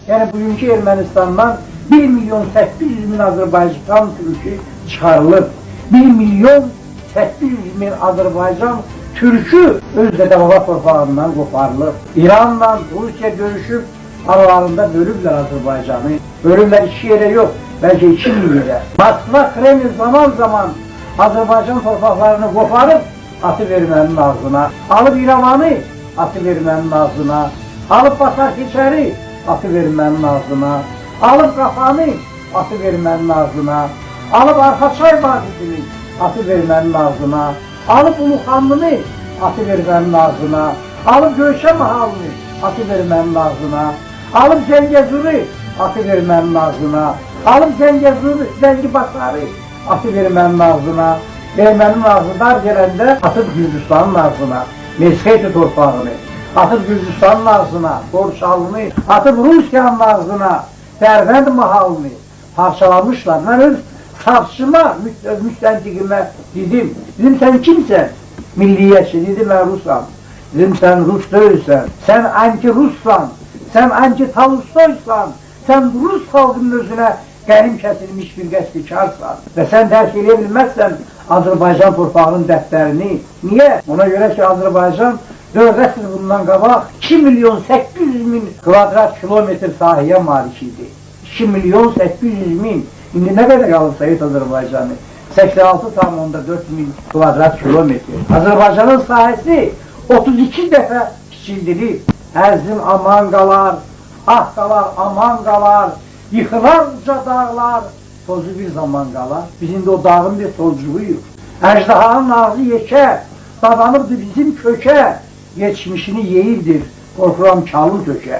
Yəni bugünkü Ermənistandan 1 milyon 800 min Azərbaycan türkü çıxarılıb. 1 milyon 800 min Azərbaycan türkü öz dədəbaba torpağından qoparılıb. İranla Rusiya görüşüb, aralarında bölüblər Azərbaycanı. Bölüblər iki yerə yox, bəlkə 2 min yerə. Moskva, Kreml zaman Azərbaycan torpaqlarını qoparıb, atıb ermənin ağzına. Alıb İrəvanı, atıb ermənin ağzına. Alıb Basar Keçəri, atıb ermənin ağzına. Alıb Qafanı, atıb ermənin ağzına. Alıb Arxaçay vadisini, atıb ermənin ağzına. Alıb Uluxanlını, atıb ermənin ağzına. Alıb Göyçə mahalını, atıb ermənin ağzına. Alıb Zəngəzuri, atıb ermənin ağzına. Alıb Zəngibasarı, atıb ermənin ağzına. Ermənin ağzından gələndə atıb Gürcüstanın ağzına. Mesxeti torpağını, atıb Gürcüstanın ağzına. Borçalını, atıb Rusiyanın ağzına. Dərvənd mahalını parçalamışlar. Mən öz safçıma, müstəntiqimə dedim, sən kimsən? Milliyyətçi, dedim, mən Rusam. Dedim, sən Rus deyilsən, sən anti-Russan, sən anti-Tolstoysan, sən Rus xalqının özünə qənim kəsilmiş bir qəsdikarsan və sən dərk edə bilməzsən Azərbaycan torpağının dəftərini. Niyə? Ona görə ki, Azərbaycan 4 əsr bundan qabaq 2 milyon 800 min kvadrat kilometr sahəyə malik idi. 2 milyon 800 min. İndi nə qədər qalıb Sovet Azərbaycanı? 86,4 min kvadrat kilometr. Azərbaycanın sahəsi 32 dəfə kiçildilib. Ərzim aman qalar, Ağqalar aman qalar, yıxılar uca dağlar, tozu bir zaman qalar. Biz indi o dağın bir tozcuğuyuq. Əjdahanın ağzı yekə, dadanıbdır bizim kökə, geçmişini yeyirdir, qorxuram kalın tökə.